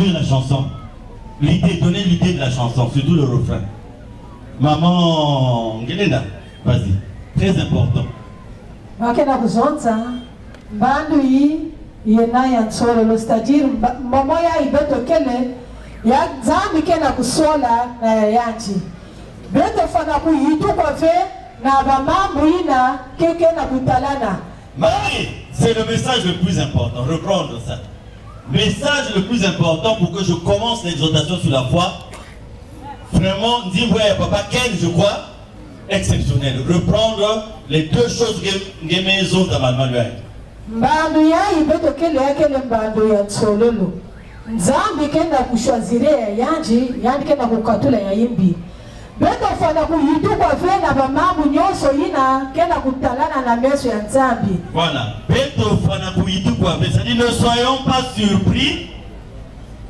construire la chanson. L'idée, donner l'idée de la chanson, surtout le refrain. Maman Ngelenda, vas-y, très important. C'est-à-dire, maman ya ibeto kele ya zambi kena kusola na yanchi. Beto fana ku yitu kwa fe na bamambu ina keke na kutalana. Marie, c'est le message le plus important. Reprendre ça. Message le plus important pour que je commence l'exhortation sur la foi. Vraiment, dire ouais, papa Ken, je crois, exceptionnel. Reprendre les deux choses que mes autres dans ma manuelle. Mbandu ya ibeto kele ya kele mbandu ya tsololo. Nzambi kenda kushwazire ya yanji, yani kenda kukatula ya imbi. Beto fana kuyitu kwa vena bamambu nyoso ina kenda kutalana na meso ya nzambi. Voilà. Beto fana kuyitu kwa vena. C'est-à-dire, ne soyons pas surpris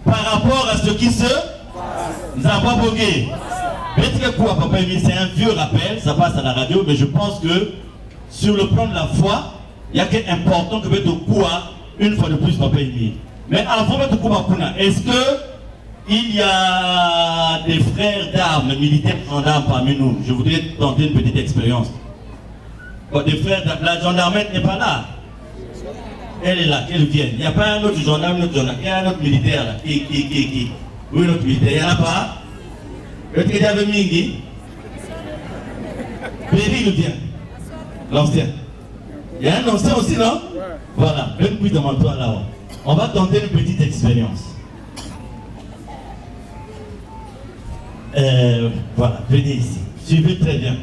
par rapport à ce qui se Nzambabogué. Beto kwa papa, c'est un vieux rappel, ça passe à la radio, mais je pense que sur le plan de la foi, il y a quelque chose d'important que Beto Koua, une fois de plus, papa Emi. Mais avant Beto Koua, est-ce que il y a des frères d'armes, militaires gendarmes parmi nous? Je voudrais tenter une petite expérience. Bon, des frères d'armes, la gendarmerie n'est pas là. Elle est là, qu'elle vienne. Il n'y a pas un autre gendarme, il y a un autre militaire là. Oui, un autre militaire, il n'y en a pas. L'autre qui avait Mingi. Péril vient. L'ancien. Il y a un ancien aussi, non? Voilà, même puis demande-toi là-haut. On va tenter une petite expérience. Voilà, venez ici. Suivez très bien.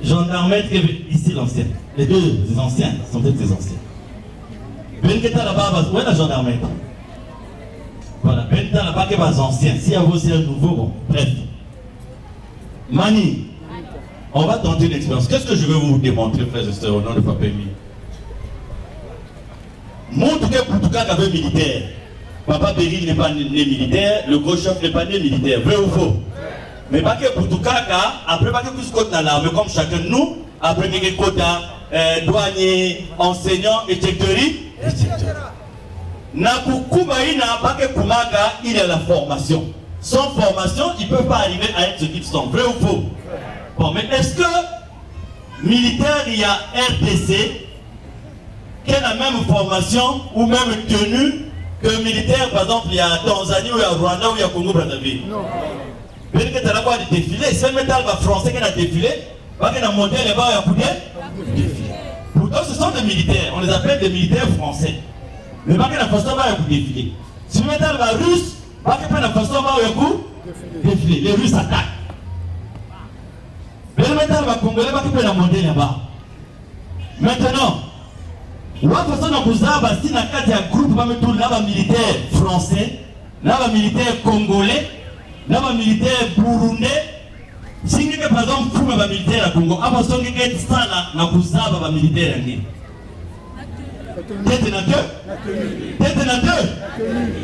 Gendarmerie, ici l'ancien. Les deux anciens sont peut-être des anciens. Benketa là-bas, où est la gendarmerie? Voilà, Benketa là-bas, qui est les anciens. Si à vous c'est un nouveau, bon, bref. Mani, on va tenter une expérience. Qu'est-ce que je vais vous démontrer, frères et sœurs, au nom de Papa Emi? Montre que Poutuka avait militaire. Papa Beril n'est pas né militaire, le gros chef n'est pas né militaire. Vrai ou faux? Mais pas que Poutuka, après pas que plus côté dans l'armée, comme chacun de nous, après que quota douanier, enseignant, etc. Nakukumaïna, pas que Kumaga, il a la formation. Sans formation, il ne peut pas arriver à être ce qu'ils sont. Vrai ou faux? Bon, mais est-ce que militaire, il y a RTC, qui a la même formation ou même tenue que militaire, par exemple, il y a Tanzanie, ou il y a Rwanda, ou il y a Congo-Brazzaville? Non. Peut-être que tu as le défilé, c'est le métal français qui a défilé, pas qu'il a monté les bas et a coudé. Pourtant, ce sont des militaires, on les appelle des militaires français. Mais pas qu'il a façon bas et a défilé. Si le métal russe, pas qu'il a façon bas et a défilé. Les Russes attaquent. Mais le métal congolais, pas qu'il a monté là-bas. Maintenant, ou à façon de vous avoir si dans un groupe va mettre là militaire français, là militaire congolais, là militaire burundais, si vous par exemple vous avez militaire à Congo, à façon que est ça na vous avoir militaire ni. Tête na deux.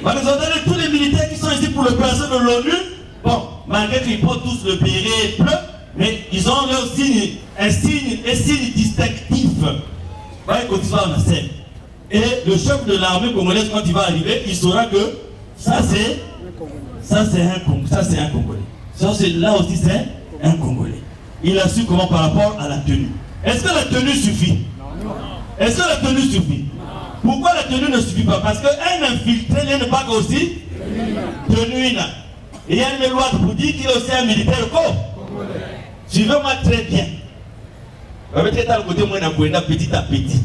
Parce que tous les militaires qui sont ici pour le personne de l'ONU, bon, malgré qu'ils portent tous le béret bleu, mais ils ont leur signe, un signe distinctif. Et le chef de l'armée congolaise, quand il va arriver, il saura que ça c'est un Congolais. Ça c'est là aussi c'est un Congolais. Il a su comment par rapport à la tenue. Est-ce que la tenue suffit? Est-ce que la tenue suffit? Pourquoi la tenue ne suffit pas? Parce qu'un infiltré n'est pas aussi tenue. Et il y a une loi pour dire qu'il est aussi un militaire congolais. Suivez-moi très bien. On va être à côté moi petit à petit.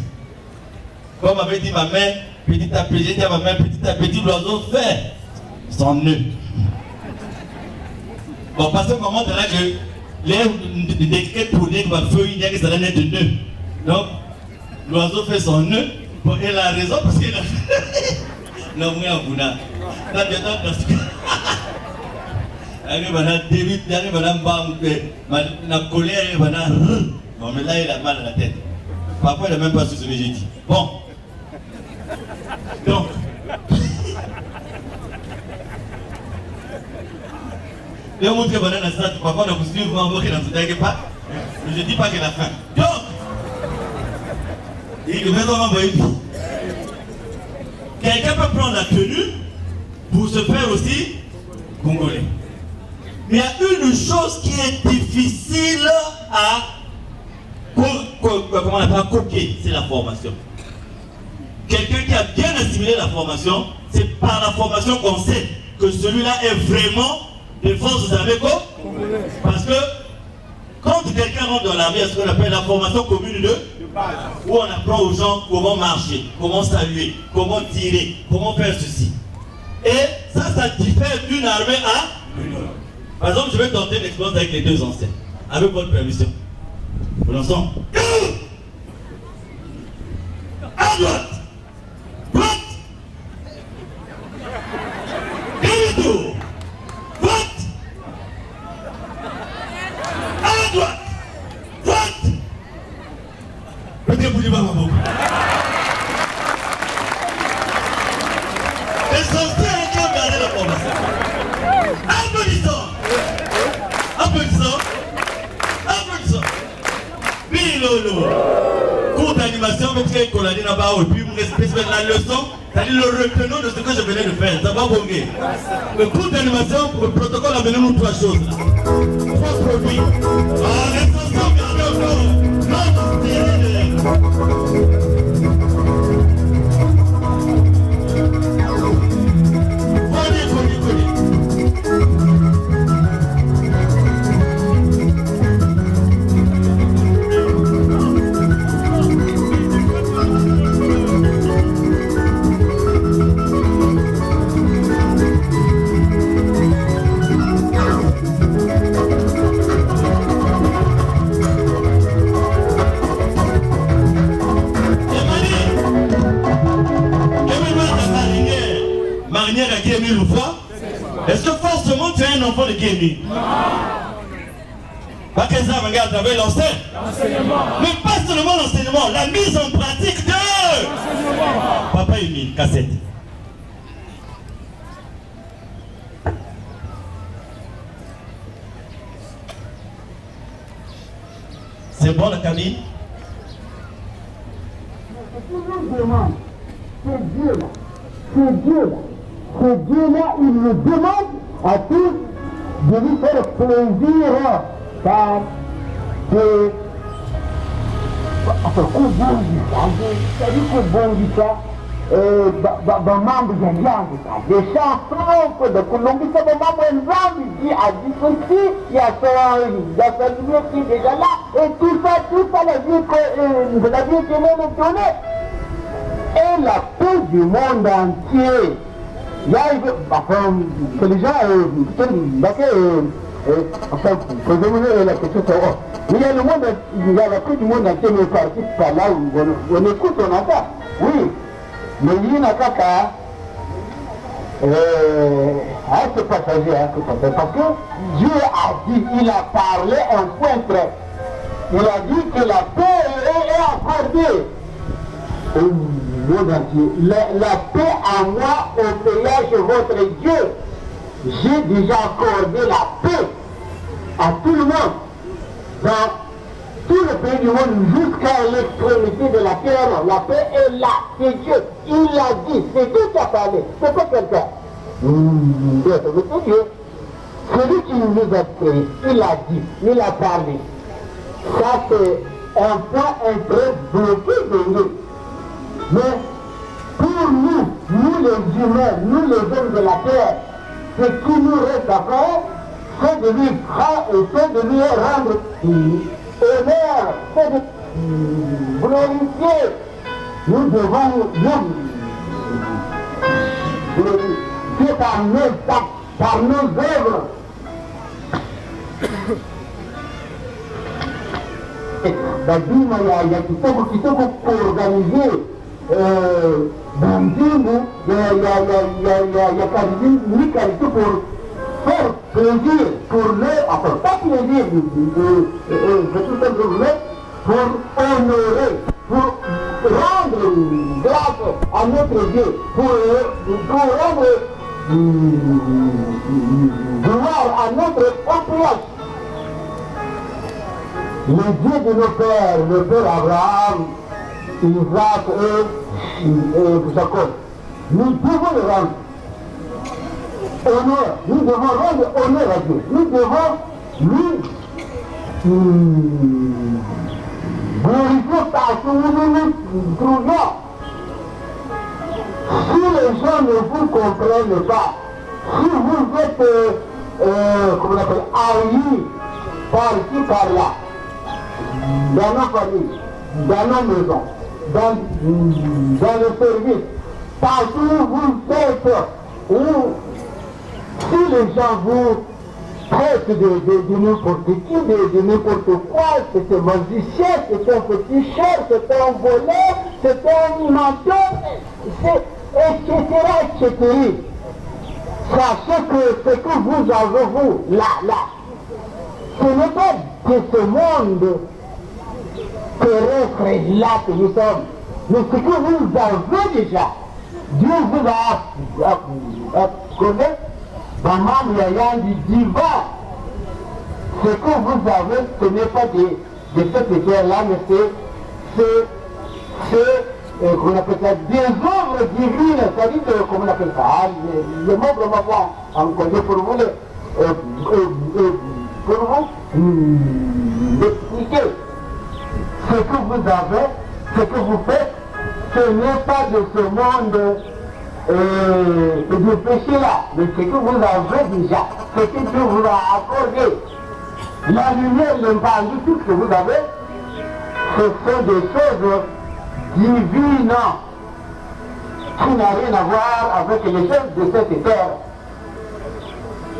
Comme avait dit ma mère, petit à petit, j'ai dit à ma mère, petit à petit, l'oiseau fait son nœud. Bon, parce que comment là que les décrets tournés comme un feu, il y a que ça donne de nœud. Donc, l'oiseau fait son nœud. Bon, elle a raison parce qu'elle a fait. Non, moi, on a. Là, bientôt, parce que. Il arrive à la colère, il va bon, mais là, il a mal à la tête. Parfois, il n'a même pas su ce que j'ai dit. Bon. Donc. Et on montre que parfois, on a construit un mot qui n'a pas. Mais je ne dis pas qu'elle a faim. Donc. Quelqu'un peut prendre la tenue pour se faire aussi congolais. Mais il y a une chose qui est difficile à coquer, c'est la formation. Quelqu'un qui a bien assimilé la formation, c'est par la formation qu'on sait que celui-là est vraiment des forces armées congolaises. Parce que quand quelqu'un rentre dans l'armée, il y a ce qu'on appelle la formation commune de base, où on apprend aux gens comment marcher, comment saluer, comment tirer, comment faire ceci. Et ça diffère d'une armée à une autre. Par exemple, je vais tenter une expérience avec les deux anciens, avec votre permission. Pour l'instant, à droite, droite, demi-tour, droite, à droite, droite. Peut-être vous dites pas beaucoup. Les anciens qui ont gardé la formation. Applaudissons. Applaudissons. Applaudissons. Bilolo. Cours d'animation, même si il y a là-bas, et puis vous respectez la leçon, c'est-à-dire le retenons de ce que je venais de faire. Ça va bonguer. Le cours d'animation, pour le protocole, amenez-nous trois choses. Trois produits. Ah, les anciens, gardez encore. Non, c'est Est-ce que forcément tu es un enfant de Guémy? Pas que ça, regarde, à travers l'enseignement. Mais pas seulement l'enseignement, la mise en pratique de l'enseignement. Papa Émile, cassette. C'est bon la cabine? C'est Dieu là. C'est Dieu là. Ce Dieu-là, il nous demande à tous de lui faire plaisir par des... Enfin, c'est-à-dire que bon dit ça, mambo ya nyango des chansons de Colombie, c'est mambo ya nzambi dit a dit ceci, il y a salué qui est déjà là, et tout ça, la vie que nous nous donnée. Et la paix du monde entier. Il y a que les gens, enfin, pour demander la question, mais il y a le monde, il y a la paix du monde entier, mais parti par là où on écoute, on entend. Oui, mais il y a caca à ce passager, parce que Dieu a dit, il a parlé un point près. Il a dit que la paix est accordée au monde entier. La paix à moi, au péage de votre Dieu. J'ai déjà accordé la paix à tout le monde. Dans tout le pays du monde, jusqu'à l'extrémité de la terre, la paix est là. C'est Dieu. Il l'a dit. C'est Dieu qui a parlé. C'est pas quelqu'un. C'est Dieu. Celui qui nous a créés, il a dit, il a parlé. Ça, c'est un point très bloqué de nous. Mais pour nous les humains, nous les hommes de la terre, ce qui nous reste à faire, c'est de lui c'est de lui rendre honneur, c'est de glorifier. Nous devons nous glorifier par nos actes, par nos œuvres. Lazima ya kitoko kuorganize bandimu ya karibuni pour faire plaisir, pour le, enfin pas plaisir, c'est tout simplement pour honorer, pour rendre grâce à notre Dieu, pour rendre gloire à notre patriarche. Le Dieu de nos pères, le père Abraham, Isaac et Jacob, nous pouvons le rendre. honneur, nous devons rendre honneur à Dieu. Nous devons lui glorifier partout où nous nous trouvons. Si les gens ne vous comprennent pas, si vous êtes comment on appelle, haïs par ici, par là, dans nos familles, dans nos maisons, dans le service, partout où vous êtes, où si les gens vous traitent de n'importe qui, de n'importe quoi, c'est un magicien, c'est un petit cher, c'est un voleur, c'est un menteur, etc. Sachez que ce que vous avez, vous, là, ce n'est pas de ce monde terrestre là que nous sommes, mais ce que vous avez déjà. Dieu vous a accordé dans l'âme du divin. Ce que vous avez, ce n'est pas de cette terre-là, mais c'est qu'on appelle ça des œuvres divines, c'est-à-dire comment on appelle ça, le mot vraiment en congé pour vous l'expliquer. Ce que vous avez, ce que vous faites, ce n'est pas de ce monde de péché-là, mais ce que vous avez déjà, ce que Dieu vous a accordé. La lumière, l'impact, tout ce que vous avez, ce sont des choses divines qui n'ont rien à voir avec les choses de cette terre.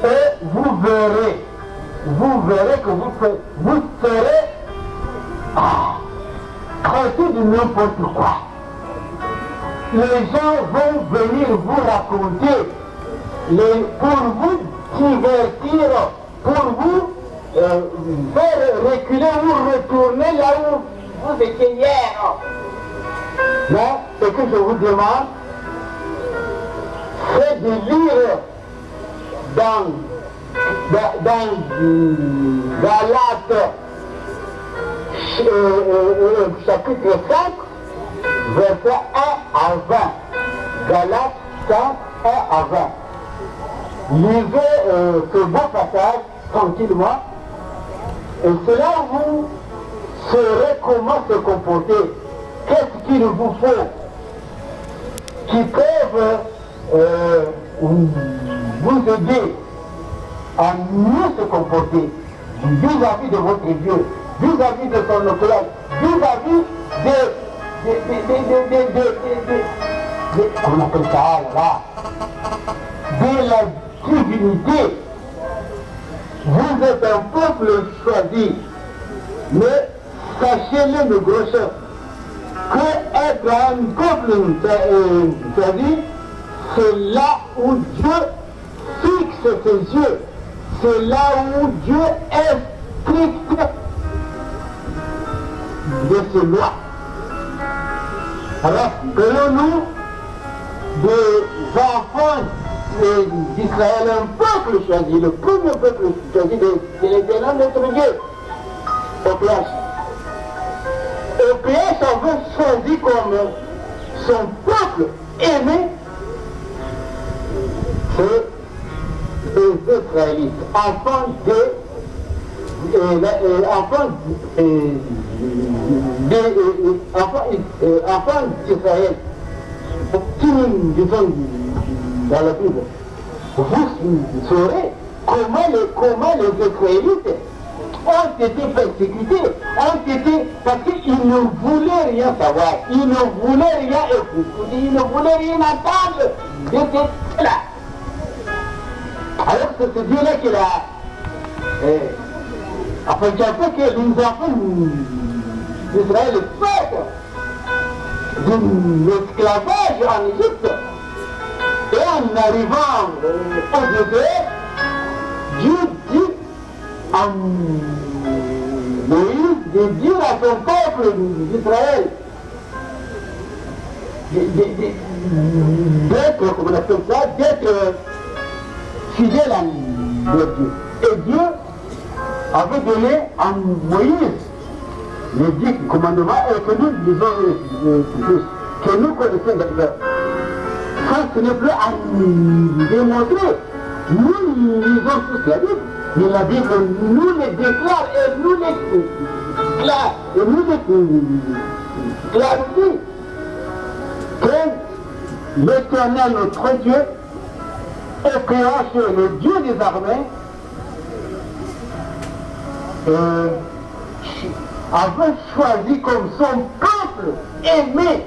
Et vous verrez que vous serez traité de n'importe quoi. Les gens vont venir vous raconter, pour vous divertir, pour vous faire reculer ou retourner là où vous étiez hier. Mais ce que je vous demande, c'est de lire dans Galates chapitre 5, verset 1 à 20. Galates 5, 1 à 20. Lisez ce beau passage tranquillement, et cela vous saurez comment se comporter. Qu'est-ce qu'il vous faut qui peuvent vous aider à mieux se comporter vis-à-vis de votre Dieu, vis-à-vis de son autorité, vis-à-vis comment on appelle ça là, de la divinité. Vous êtes un peuple choisi, mais sachez-le, mes gros chefs, que être un peuple choisi, c'est là où Dieu fixe ses yeux, c'est là où Dieu est strict de ses lois. Alors, prenons-nous des enfants d'Israël, un peuple choisi, le premier peuple choisi de l'Éternel notre Dieu, OPH. OPH avait choisi comme son peuple aimé, c'est les Israélites, enfants d'Israël, qui nous disons dans la Bible. Vous saurez comment les Israélites ont été persécutés, parce qu'ils ne voulaient rien savoir, ils ne voulaient rien écouter, ils ne voulaient rien entendre de ce là. Alors c'est ce Dieu-là qui a fait que les enfants d'Israël sortent de l'esclavage en Égypte. Et en arrivant au désert, Dieu dit à Moïse de dire à son peuple d'Israël d'être, comment on appelle ça, d'être fidèle à Dieu. Et Dieu avait donné à Moïse les 10 commandements et que nous disons que nous connaissons d'ailleurs. Ça, ce n'est plus à nous démontrer. Nous lisons tous la Bible, mais la Bible nous les déclare et nous les clarifie que l'Éternel, notre Dieu, est créateur, le Dieu des armées, avait choisi comme son peuple aimé